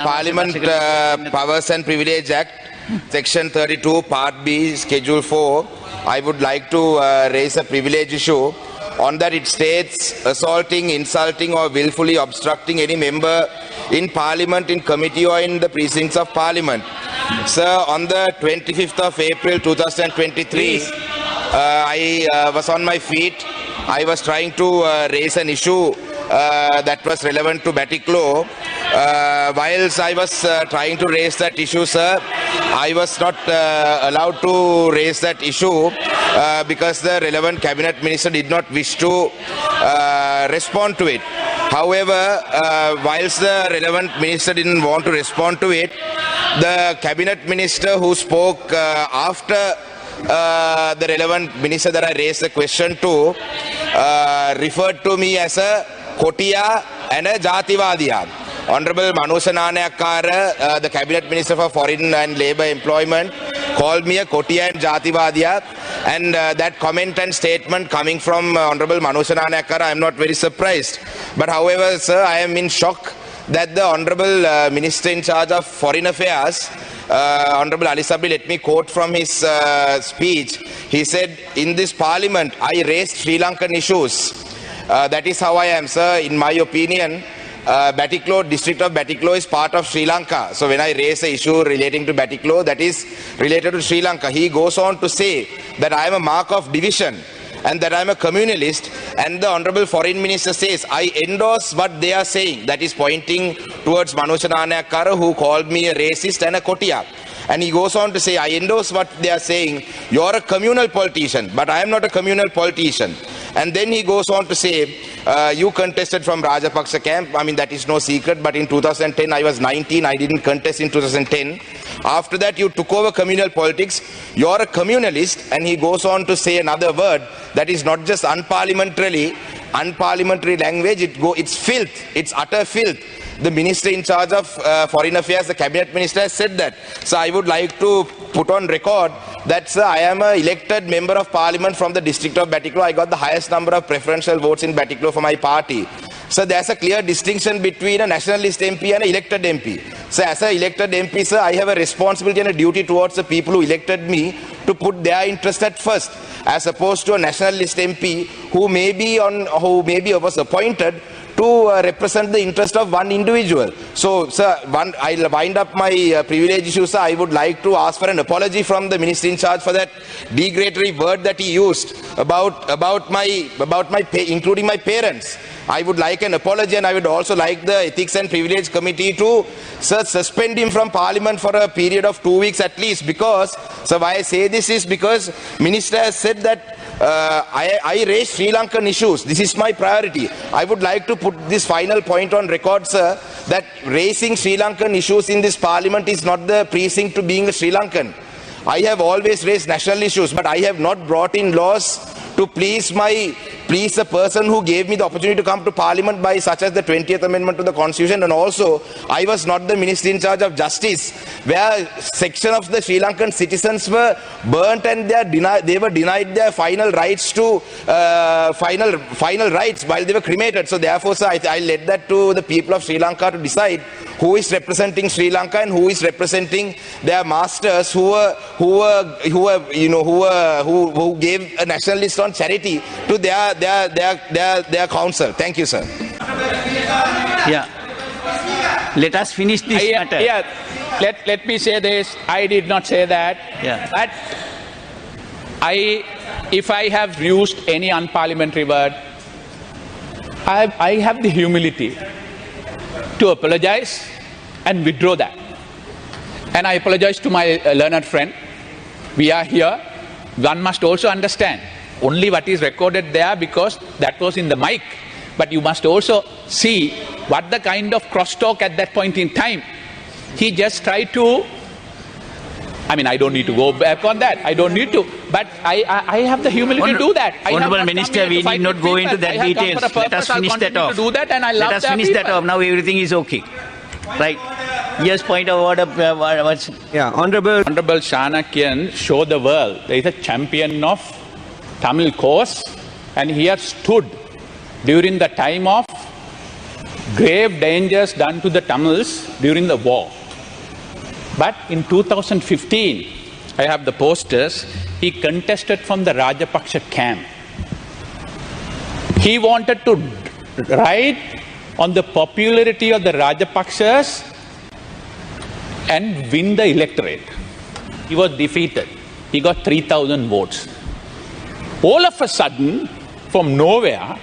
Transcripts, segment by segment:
Parliament Powers and Privilege Act, Section 32, Part B, Schedule 4. I would like to raise a privilege issue. On that it states, assaulting, insulting or willfully obstructing any member in Parliament, in committee or in the precincts of Parliament. Sir, on the 25th of April 2023, I was on my feet. I was trying to raise an issue that was relevant to Batticaloa. Whilst I was trying to raise that issue, sir, I was not allowed to raise that issue because the relevant cabinet minister did not wish to respond to it. However, whilst the relevant minister didn't want to respond to it, the cabinet minister who spoke after the relevant minister that I raised the question to referred to me as a Kotiya and a Jativadiya. Honorable Manusha Nanayakara, the Cabinet Minister for Foreign and Labour Employment, called me a Kotiya and Jativadiya, and that comment and statement coming from Honorable Manusha Nanayakara, I am not very surprised. But however, sir, I am in shock that the Honorable Minister in charge of Foreign Affairs, Honorable Ali Sabri, let me quote from his speech. He said, in this parliament, I raised Sri Lankan issues. That is how I am, sir. In my opinion, Batticaloa, district of Batticaloa is part of Sri Lanka. So when I raise an issue relating to Batticaloa, that is related to Sri Lanka. He goes on to say that I am a mark of division and that I am a communalist, and the Honorable Foreign Minister says, I endorse what they are saying. That is pointing towards Manusha Nanayakara, who called me a racist and a Kotiya. And he goes on to say, I endorse what they are saying. You are a communal politician, but I am not a communal politician. And then he goes on to say, you contested from Rajapaksa camp. I mean, that is no secret, but in 2010 I was 19. I didn't contest in 2010. After that you took over communal politics. You are a communalist. And he goes on to say another word that is not just unparliamentary language, it's filth, it's utter filth. The minister in charge of foreign affairs, the cabinet minister, has said that. So I would like to put on record that, sir, I am an elected member of parliament from the district of Batticaloa. I got the highest number of preferential votes in Batticaloa for my party. So there's a clear distinction between a nationalist MP and an elected MP. So as an elected MP, sir, I have a responsibility and a duty towards the people who elected me to put their interest at first, as opposed to a nationalist MP who was appointed to represent the interest of one individual. So, sir, I'll wind up my privilege issue, sir. I would like to ask for an apology from the minister in charge for that degradatory word that he used including my parents. I would like an apology, and I would also like the Ethics and Privilege Committee to, sir, suspend him from Parliament for a period of 2 weeks at least, because, sir, why I say this is because Minister has said that I raise Sri Lankan issues. This is my priority. I would like to put this final point on record, sir, that raising Sri Lankan issues in this Parliament is not the precinct to being a Sri Lankan. I have always raised national issues, but I have not brought in laws to please the person who gave me the opportunity to come to Parliament by, such as the 20th Amendment to the Constitution. And also, I was not the minister in charge of justice, where section of the Sri Lankan citizens were burnt and they were denied their final rights to final rights while they were cremated. So therefore, sir, I led that to the people of Sri Lanka to decide who is representing Sri Lanka and who is representing their masters who gave a nationalist on charity to their council. Thank you, sir. Yeah. Let us finish this matter. Yeah. Let me say this. I did not say that. Yeah. But if I have used any unparliamentary word, I have the humility to apologize and withdraw that. And I apologize to my learned friend. We are here. One must also understand only what is recorded there, because that was in the mic. But you must also see what the kind of crosstalk at that point in time. He just tried to, I mean, I don't need to go back on that. I don't need to. But I have the humility to do that. Honorable Minister, we need not go into that details. Let us finish that off. Let us finish that off. Now everything is okay. Right. Yes, point of order. Yeah, Honorable Chanakyan showed the world there is a champion of Tamil cause, and he has stood during the time of grave dangers done to the Tamils during the war. But in 2015, I have the posters, he contested from the Rajapaksa camp. He wanted to write on the popularity of the Rajapaksas and win the electorate. He was defeated. He got 3,000 votes. All of a sudden, from nowhere,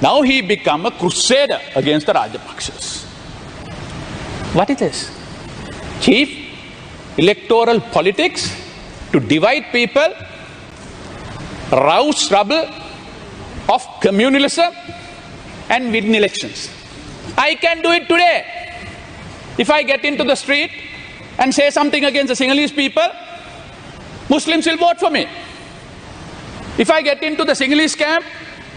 now he became a crusader against the Rajapaksas. What is this? Chief electoral politics to divide people, rouse rubble of communalism and win elections. I can do it today. If I get into the street and say something against the Sinhalese people, Muslims will vote for me. If I get into the Sinhalese camp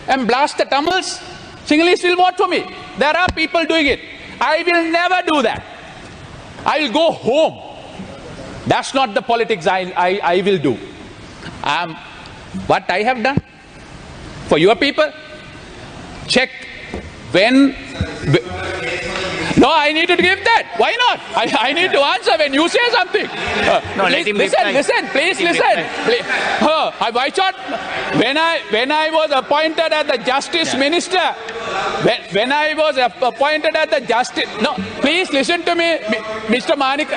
and blast the Tamils, Sinhalese will vote for me. There are people doing it. I will never do that. I will go home. That's not the politics I will do. What I have done for your people, check when. No, I need to give that. Why not? I need to answer when you say something. No, let him listen, reply. listen, please Let him listen. reply. Why should, when I was appointed as the Justice Minister, when I was appointed as the Justice, no, please listen to me, Mr. Manik.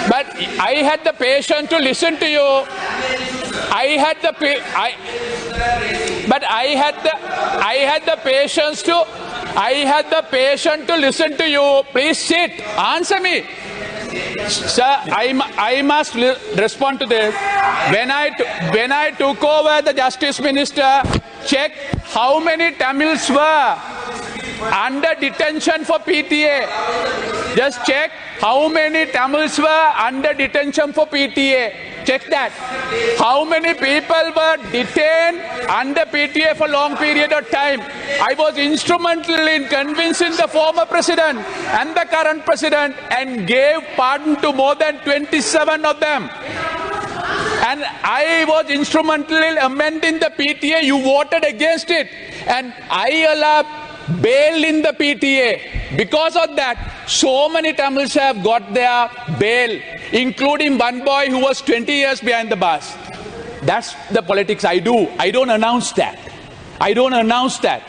But I had the patience to listen to you. I had the patience to listen to you. Please sit. Answer me. Sir, I must respond to this. When I took over the Justice Minister, check how many Tamils were under detention for PTA. Just check how many Tamils were under detention for PTA. Check that. How many people were detained under PTA for long period of time? I was instrumental in convincing the former president and the current president and gave pardon to more than 27 of them. And I was instrumental in amending the PTA. You voted against it. And I allowed bail in the PTA. Because of that, so many Tamils have got their bail, including one boy who was 20 years behind the bars. That's the politics I do. I don't announce that. I don't announce that.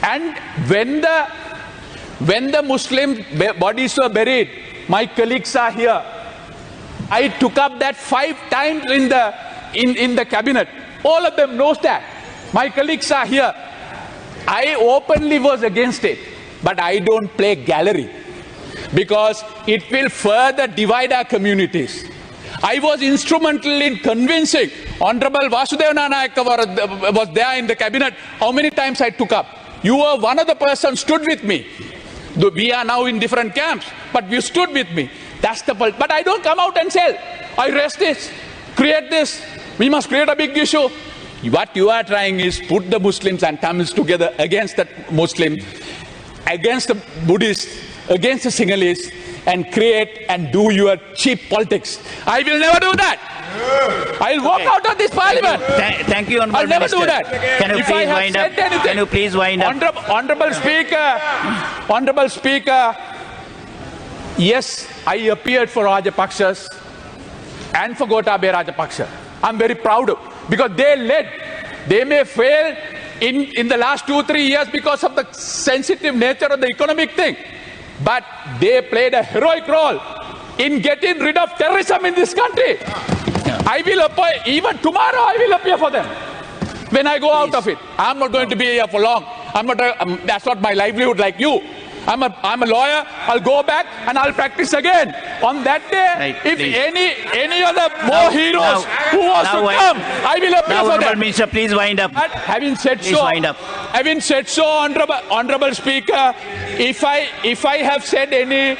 And when the Muslim bodies were buried, my colleagues are here. I took up that 5 times in the cabinet. All of them knows that. My colleagues are here. I openly was against it, but I don't play gallery because it will further divide our communities. I was instrumental in convincing Honorable Vasudeva Nanayaka was there in the cabinet. How many times I took up? You were one of the persons stood with me. We are now in different camps, but you stood with me. That's the point. But I don't come out and say, I rest this, create this. We must create a big issue. What you are trying is put the Muslims and Tamils together against the Muslims, against the Buddhists, against the Sinhalese, and create and do your cheap politics. I will never do that. I'll walk out of this parliament. Thank you, Honourable I'll never Minister. do that. Can you If please I have wind up? said anything- Can you please wind up? Honorable Speaker, yes, I appeared for Rajapaksas and for Gotabaya Rajapaksa. I'm very proud of, because they led. They may fail in the last 2-3 years because of the sensitive nature of the economic thing, but they played a heroic role in getting rid of terrorism in this country. I will appear, even tomorrow I will appear for them when I go out of it. I'm not going to be here for long. That's not my livelihood like you. I'm a lawyer. I'll go back and I'll practice again. On that day, Right, if please. any other more heroes who wants to come, I will appear Now, for Honourable them. Minister, please wind up. But having said Please so, wind up. Honorable Speaker, if I have said any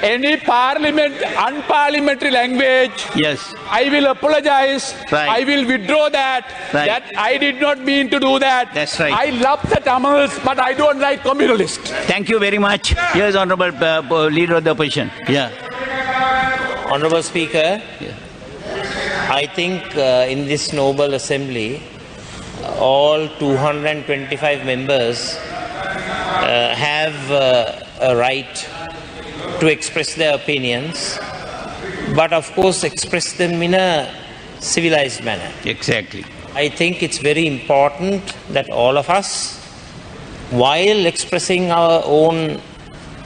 unparliamentary language, Yes. I will apologize. Right. I will withdraw that. Right. That I did not mean to do that. That's right. I love the Tamils, but I don't like communalists. Thank you very much. Here's Honourable Leader of the Opposition. Yeah. Honorable Speaker, I think in this noble assembly, all 225 members have a right to express their opinions, but of course express them in a civilized manner. Exactly. I think it's very important that all of us, while expressing our own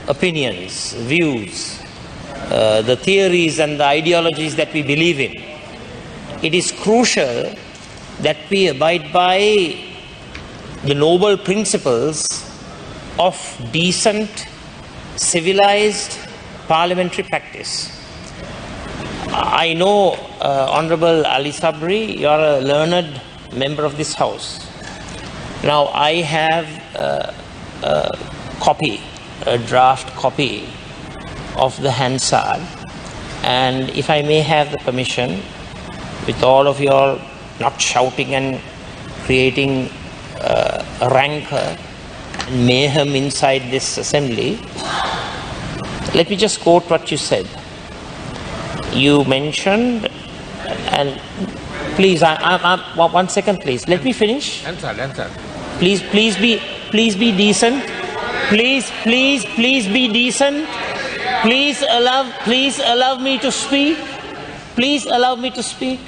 opinions, views, the theories and the ideologies that we believe in, it is crucial that we abide by the noble principles of decent, civilized parliamentary practice. I know, Honorable Ali Sabri, you are a learned member of this House. Now, I have a draft copy of the Hansard, and if I may have the permission, with all of you all not shouting and creating a rancor and mayhem inside this assembly, let me just quote what you said. You mentioned, and please, one second, please. Let me finish. Answer. Please be decent. Please be decent. Please allow me to speak. Please allow me to speak.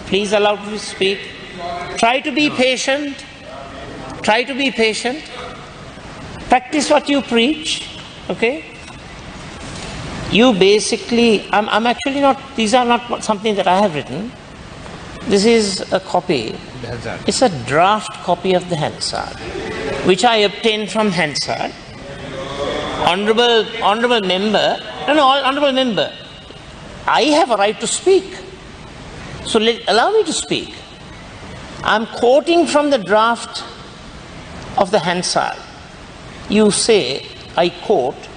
Please allow me to speak. Try to be patient. Try to be patient. Practice what you preach. Okay? You basically, I'm actually not, these are not something that I have written. This is a copy. It's a draft copy of the Hansard, which I obtained from Hansard. Honorable member, honorable member, I have a right to speak. So allow me to speak. I'm quoting from the draft of the Hansard. You say, I quote,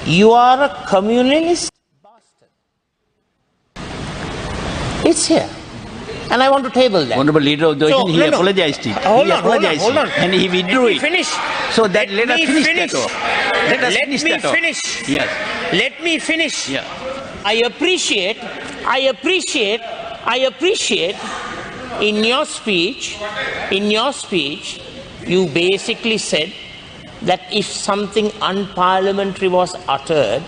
"You are a communist bastard." It's here. And I want to table that. Honorable Leader of the So, Opposition, he apologized it. Hold on. And he withdrew Let me it. finish. So that let us finish that off. Let us Let finish me that off. finish. Yes. Let me finish. Yeah. I appreciate in your speech, you basically said that if something unparliamentary was uttered,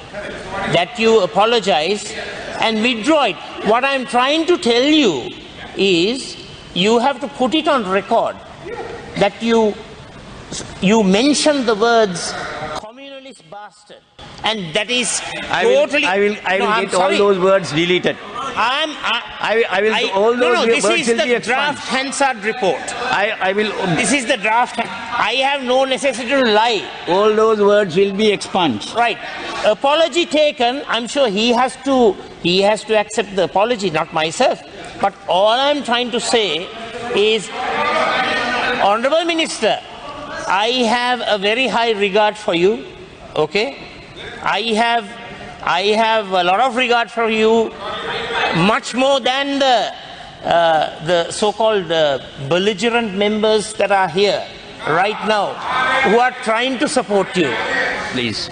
that you apologize and withdraw it. What I'm trying to tell you is you have to put it on record that you mentioned the words communist bastard, and that is totally. I will I'm get all sorry. those words deleted. All those this words is will be the expunged. draft Hansard report. I will. This is the draft. I have no necessity to lie. All those words will be expunged. Right. Apology taken. I'm sure he has to accept the apology, not myself. But all I'm trying to say is, Honorable Minister, I have a very high regard for you. Okay? I have a lot of regard for you, much more than the so-called belligerent members that are here right now, who are trying to support you. Please.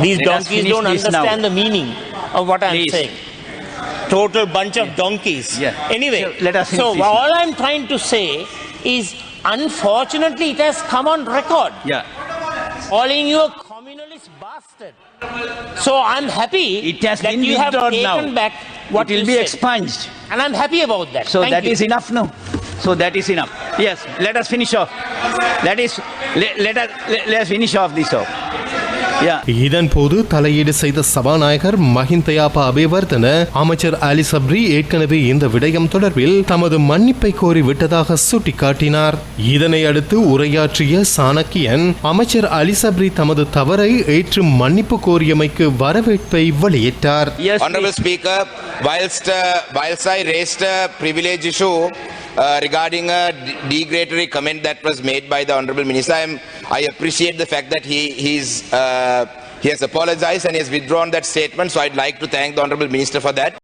These Let us donkeys finish don't this now. understand the meaning of what I'm Please. saying. Total bunch of donkeys. Yeah. Anyway, So let us finish so this now. all I'm trying to say is, unfortunately, it has come on record. Yeah. Calling you a communist bastard. So I'm happy It has that been you have withdrawn taken now. back what It will you be said. expunged. And I'm happy about that. So Thank that you. is enough now. So that is enough. Yes. Let us finish off. Let us finish off this off. Yeah. இதன்போது தலையீடு செய்த சபாநாயகர் மஹிந்தயாபா அபேவர்தன அமைச்சர் அலி சப்ரி ஏற்கனவே இந்த விடயம் தொடர்பில் தமது மன்னிப்பை கோரி விட்டதாக சுட்டிக்காட்டினார். இதனை அடுத்து உரையாற்றிய சாணக்கியன் அமைச்சர் அலி சப்ரி தமது தவறை ஏற்று மன்னிப்பு கோரியமைக்கு வரவேற்பை வெளியிட்டார். Yes, Honorable please. Speaker, whilst I raised a privilege issue regarding a degradatory comment that was made by the Honorable Minister, I appreciate the fact that he has apologized and he has withdrawn that statement, so I'd like to thank the Honorable Minister for that.